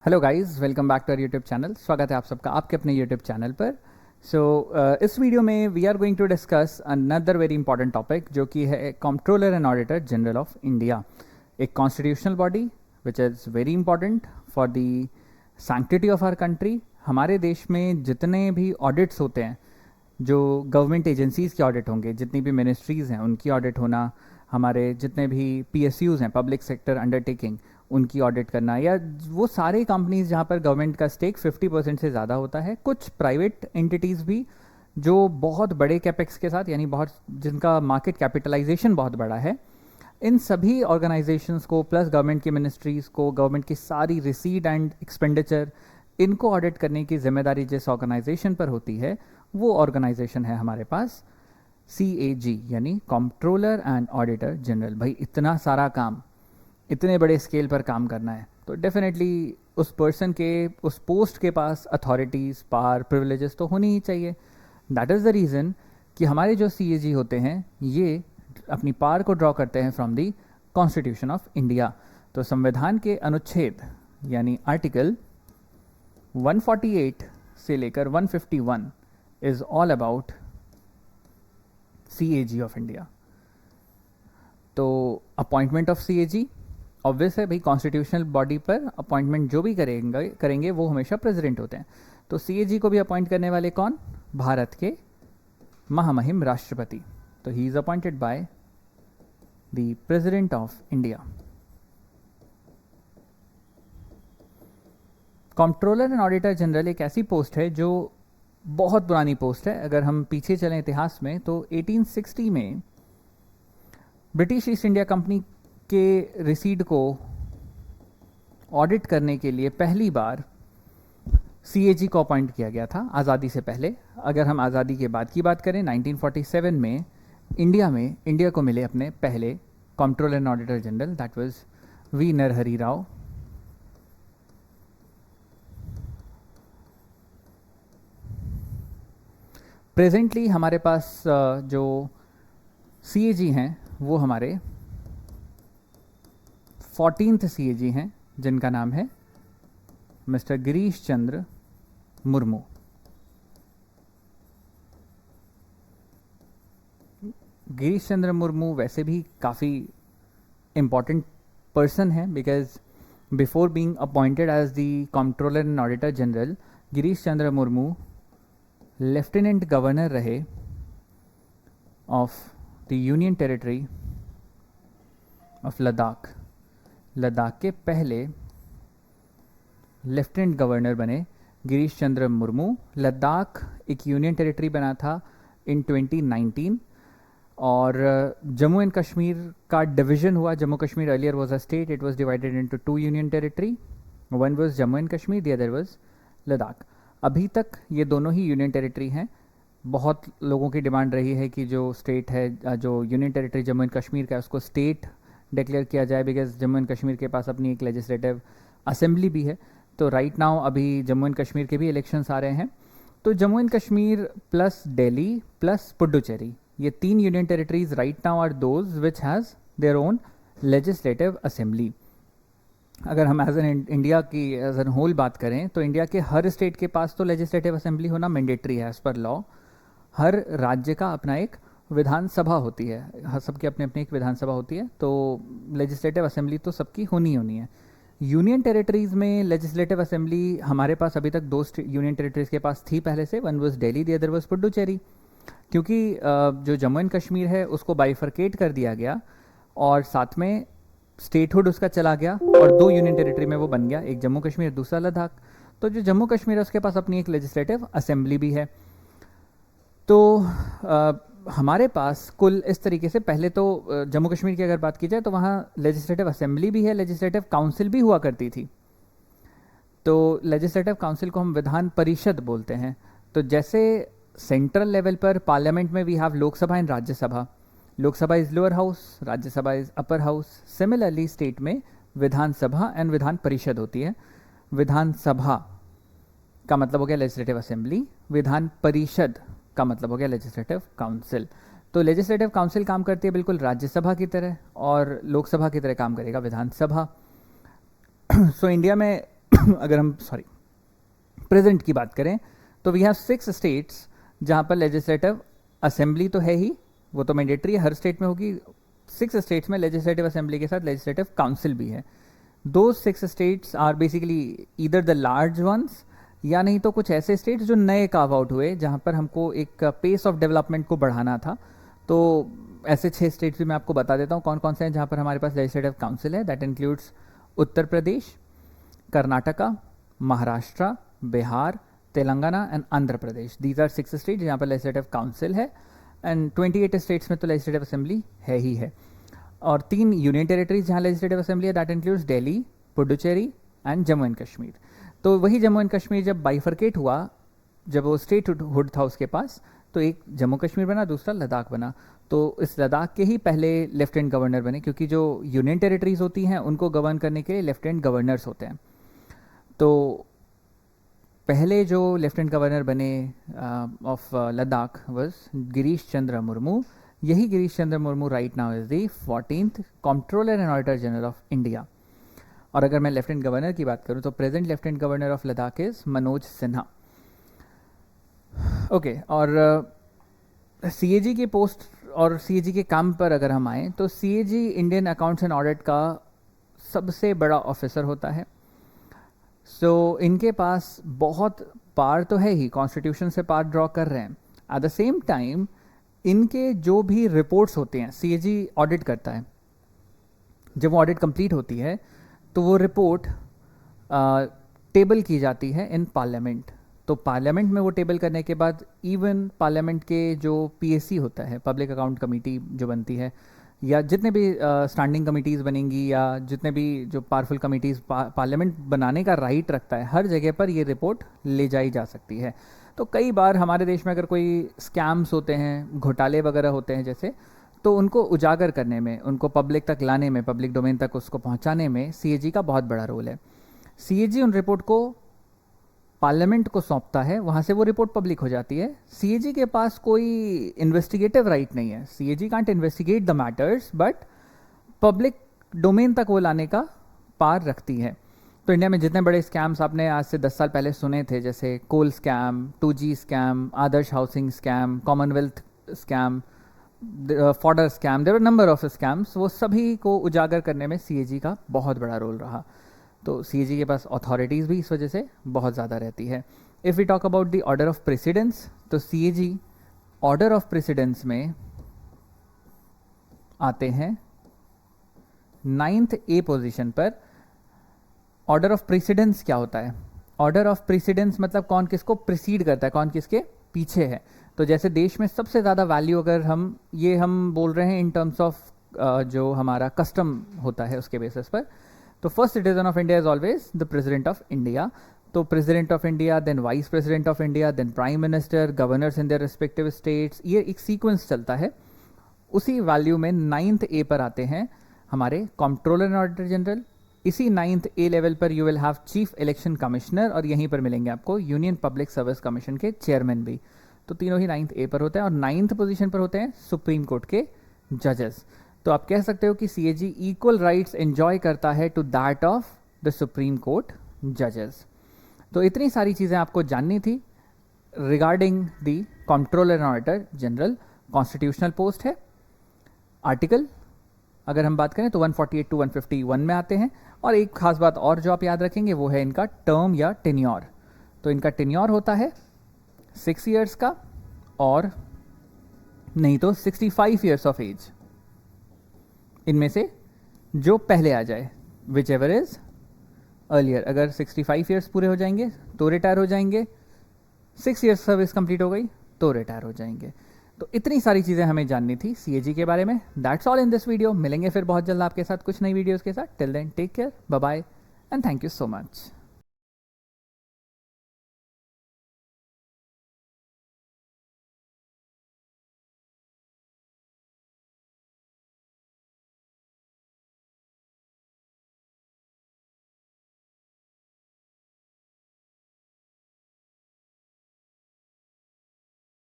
Hello guys, welcome back to our YouTube channel. स्वागत है आप सबका आपके अपने यूट्यूब चैनल पर। इस वीडियो में we are going to discuss another very important topic, जो कि है controller and auditor general of India, एक constitutional body which is very important for the sanctity of our country. हमारे देश में जितने भी ऑडिट्स होते हैं, जो गवर्नमेंट एजेंसीज़ के ऑडिट होंगे, जितनी भी मिनिस्ट्रीज़ हैं उनकी ऑडिट होना, हमारे जितने भी PSUs हैं, पब्लिक सेक्टर अंडरटेकिंग, उनकी ऑडिट करना, या वो सारे कंपनीज जहाँ पर गवर्नमेंट का स्टेक 50% से ज़्यादा होता है, कुछ प्राइवेट एंटिटीज़ भी जो बहुत बड़े कैपेक्स के साथ, यानी बहुत जिनका मार्केट कैपिटलाइजेशन बहुत बड़ा है, इन सभी ऑर्गेनाइजेशंस को प्लस गवर्नमेंट की मिनिस्ट्रीज़ को, गवर्नमेंट की सारी रिसीट एंड एक्सपेंडिचर, इनको ऑडिट करने की जिम्मेदारी जिस ऑर्गेनाइजेशन पर होती है, वो ऑर्गेनाइजेशन है हमारे पास CAG, यानी कंट्रोलर एंड ऑडिटर जनरल। भाई इतना सारा काम, इतने बड़े स्केल पर काम करना है, तो डेफिनेटली उस पर्सन के, उस पोस्ट के पास अथॉरिटीज़, पावर, प्रिविलेजेस तो होनी ही चाहिए। दैट इज़ द रीज़न कि हमारे जो CAG होते हैं, ये अपनी पावर को ड्रॉ करते हैं from the constitution of India. तो संविधान के अनुच्छेद यानी आर्टिकल 148 से लेकर 151 is all about CAG of India. तो अपॉइंटमेंट ऑफ CAG ऑब्वियस है भाई, कॉन्स्टिट्यूशनल बॉडी पर अपॉइंटमेंट जो भी करेंगे वो हमेशा प्रेसिडेंट होते हैं। तो CAG को भी अपॉइंट करने वाले कौन? भारत के महामहिम राष्ट्रपति। तो he is appointed by the president of India. Controller and auditor general एक ऐसी पोस्ट है जो बहुत पुरानी पोस्ट है। अगर हम पीछे चलें इतिहास में, तो 1860 में ब्रिटिश ईस्ट इंडिया कंपनी के रिसीट को ऑडिट करने के लिए पहली बार CAG को अपॉइंट किया गया था, आज़ादी से पहले। अगर हम आज़ादी के बाद की बात करें, 1947 में इंडिया को मिले अपने पहले controller and auditor general, that was V Narahari Rao. Presently हमारे पास जो CAG हैं वो हमारे 14th CAG हैं, जिनका नाम है मिस्टर गिरीश चंद्र मुर्मू। गिरीश चंद्र मुर्मू वैसे भी काफ़ी इम्पॉर्टेंट पर्सन है, because before being appointed as the controller and auditor general, Girish Chandra Murmu lieutenant governor रहे of the union territory of Ladakh. Ladakh के पहले लेफ्टिनेंट गवर्नर बने गिरीश चंद्र मुर्मू। लद्दाख एक यूनियन टेरिटरी बना था इन 2019, और जम्मू एंड कश्मीर का डिवीजन हुआ। Jammu Kashmir earlier was a state, it was divided into 2 union territory, one was Jammu and Kashmir, the other was Ladakh. अभी तक ये दोनों ही यूनियन टेरिटरी हैं। बहुत लोगों की डिमांड रही है कि जो स्टेट है, जो union territory Jammu and Kashmir का है, उसको स्टेट डिक्लेयर किया जाए, बिकॉज जम्मू एंड कश्मीर के पास अपनी एक लेजिस्लेटिव असेंबली भी है। तो राइट नाउ अभी जम्मू एंड कश्मीर के भी इलेक्शंस आ रहे हैं। तो Jammu and Kashmir plus Delhi plus Puducherry, ये 3 union territories right now are those which has their own legislative assembly. अगर हम एज एन इंडिया की एज एन होल बात करें, तो इंडिया के हर स्टेट के पास तो लेजिस्लेटिव असेंबली होना मैंडेटरी है एज़ पर लॉ। हर राज्य का अपना एक विधानसभा होती है, सबके अपने अपने एक विधानसभा होती है, तो लेजिस्लेटिव असेंबली तो सबकी होनी है। यूनियन टेरिटरीज़ में लेजिस्लेटिव असेंबली हमारे पास अभी तक 2 यूनियन टेरिटरीज़ के पास थी पहले से, one was Delhi, the other was Puducherry. क्योंकि जो जम्मू एंड कश्मीर है उसको बाइफरकेट कर दिया गया, और साथ में स्टेटहुड उसका चला गया, और 2 यूनियन टेरिटरी में वो बन गया, एक जम्मू कश्मीर, दूसरा लद्दाख। तो जो जम्मू कश्मीर है उसके पास अपनी एक लेजिस्लेटिव असेंबली भी है। तो हमारे पास कुल इस तरीके से, पहले तो जम्मू कश्मीर की अगर बात की जाए तो वहाँ लेजिस्लेटिव असेंबली भी है, लेजिस्लेटिव काउंसिल भी हुआ करती थी। तो लेजिस्लेटिव काउंसिल को हम विधान परिषद बोलते हैं। तो जैसे सेंट्रल लेवल पर पार्लियामेंट में we have Lok Sabha and Rajya Sabha, Lok Sabha is lower house, Rajya Sabha is upper house. Similarly state में विधानसभा एंड विधान परिषद होती है। विधानसभा का मतलब हो गया लेजिस्लेटिव असेंबली, विधान परिषद का मतलब हो गया लेजिस्लेटिव काउंसिल। तो लेजिस्लेटिव काउंसिल काम करती है बिल्कुल राज्यसभा की तरह, और लोकसभा की तरह काम करेगा विधानसभा। सो इंडिया में अगर हम प्रेजेंट की बात करें तो वी हैव 6 स्टेट्स जहाँ पर लेजिस्लेटिव असेंबली तो है ही, वो तो मैंडेटरी है, हर स्टेट में होगी। 6 स्टेट्स में लेजिस्लेटिव असेंबली के साथ लेजिस्लेटिव काउंसिल भी है। दो 6 states are basically either the large ones या नहीं तो कुछ ऐसे स्टेट्स जो नए कार्व आउट हुए जहाँ पर हमको एक पेस ऑफ डेवलपमेंट को बढ़ाना था। तो ऐसे 6 स्टेट्स भी मैं आपको बता देता हूँ कौन कौन से हैं जहाँ पर हमारे पास लेजिस्लेटिव काउंसिल है। That includes Uttar Pradesh, Karnataka, Maharashtra, Bihar, Telangana and Andhra Pradesh. These are 6 states जहाँ पर लेजिस्लेटिव काउंसिल है एंड 28 स्टेट्स में तो लेजिस्लेटिव असेंबली है ही है। और 3 यूनियन टेरिटरीज जहाँ लेजिस्लेटिव असेंबली है, that includes Delhi, Puducherry and Jammu and Kashmir. तो वही जम्मू एंड कश्मीर जब बाइफरकेट हुआ, जब वो स्टेट हुड था उसके पास, तो एक जम्मू कश्मीर बना, दूसरा लद्दाख बना। तो इस लद्दाख के ही पहले लेफ्टिनेंट गवर्नर बने, क्योंकि जो यूनियन टेरिटरीज होती हैं उनको गवर्न करने के लिए लेफ्टिनेंट गवर्नर्स होते हैं। तो पहले जो लेफ्टिनेंट गवर्नर बने ऑफ लद्दाख वाज गिरीश चंद्र मुर्मू। यही Girish Chandra Murmu right now is the 14th controller and auditor general of India. और अगर मैं लेफ्टिनेंट गवर्नर की बात करूं तो present lieutenant governor of Ladakh is Manoj Sinha. Okay, और सीएजी के पोस्ट और सीएजी के काम पर अगर हम आए तो CAG Indian accounts and audit का सबसे बड़ा ऑफिसर होता है। सो इनके पास बहुत पार तो है ही, कॉन्स्टिट्यूशन से पार ड्रॉ कर रहे हैं। एट द सेम टाइम इनके जो भी रिपोर्ट्स होते हैं सीएजी ऑडिट करता है, जब वो ऑडिट कंप्लीट होती है तो वो रिपोर्ट टेबल की जाती है इन पार्लियामेंट। तो पार्लियामेंट में वो टेबल करने के बाद इवन पार्लियामेंट के जो पीएससी होता है, पब्लिक अकाउंट कमेटी जो बनती है, या जितने भी स्टैंडिंग कमिटीज़ बनेंगी या जितने भी जो पावरफुल कमिटीज़ पार्लियामेंट बनाने का राइट रखता है, हर जगह पर ये रिपोर्ट ले जाई जा सकती है। तो कई बार हमारे देश में अगर कोई स्कैम्स होते हैं, घोटाले वगैरह होते हैं जैसे, तो उनको उजागर करने में, उनको पब्लिक तक लाने में, पब्लिक डोमेन तक उसको पहुंचाने में सीएजी का बहुत बड़ा रोल है। सीएजी उन रिपोर्ट को पार्लियामेंट को सौंपता है, वहाँ से वो रिपोर्ट पब्लिक हो जाती है। सीएजी के पास कोई इन्वेस्टिगेटिव राइट नहीं है। CAG can't investigate the matters, but public domain तक वो लाने का पार रखती है। तो इंडिया में जितने बड़े स्कैम्स आपने आज से 10 साल पहले सुने थे, जैसे coal scam, 2G scam, Adarsh housing scam, commonwealth scam, fodder scam, there are number of scams, वो सभी को उजागर करने में सीएजी का बहुत बड़ा रोल रहा। तो सीएजी के पास अथॉरिटीज़ भी इस वजह से बहुत ज़्यादा रहती है। If we talk about the order of precedence, तो सीएजी ऑर्डर ऑफ प्रेसिडेंस में आते हैं 9th A पोजीशन पर। ऑर्डर ऑफ प्रेसिडेंस क्या होता है? ऑर्डर ऑफ प्रेसिडेंस मतलब कौन किसको प्रिसीड करता है, कौन किसके पीछे है। तो जैसे देश में सबसे ज़्यादा वैल्यू अगर हम बोल रहे हैं इन टर्म्स ऑफ जो हमारा कस्टम होता है उसके बेसिस पर, तो first citizen of India is always the president of India. तो president of India, then vice president of India, then prime minister, governors in their respective states, ये एक सीक्वेंस चलता है। उसी वैल्यू में 9th A पर आते हैं हमारे कंट्रोलर एंड ऑडिटर जनरल। इसी 9th A लेवल पर you will have chief election commissioner, और यहीं पर मिलेंगे आपको यूनियन पब्लिक सर्विस कमीशन के चेयरमैन भी। तो तीनों ही 9th A पर होते हैं। और 9th पोजीशन पर होते हैं सुप्रीम कोर्ट के जजेस। तो आप कह सकते हो कि सीएजी इक्वल राइट्स एंजॉय करता है to that of the Supreme Court जजेस। तो इतनी सारी चीज़ें आपको जाननी थी regarding the controller and auditor general. Constitutional post है। आर्टिकल अगर हम बात करें तो 148 to 151 में आते हैं। और एक खास बात और जो आप याद रखेंगे वो है इनका टर्म या टेन्योर। तो इनका टेन्योर होता है 6 years का, और नहीं तो 65 years ऑफ एज, इनमें से जो पहले आ जाए, विच एवर इज अर्लियर। अगर 65 years पूरे हो जाएंगे तो रिटायर हो जाएंगे, 6 years सर्विस कंप्लीट हो गई तो रिटायर हो जाएंगे। तो इतनी सारी चीज़ें हमें जाननी थी सीएजी के बारे में। That's all in this video. मिलेंगे फिर बहुत जल्द आपके साथ कुछ नई वीडियोज़ के साथ। Till then take care, bye bye and thank you so much.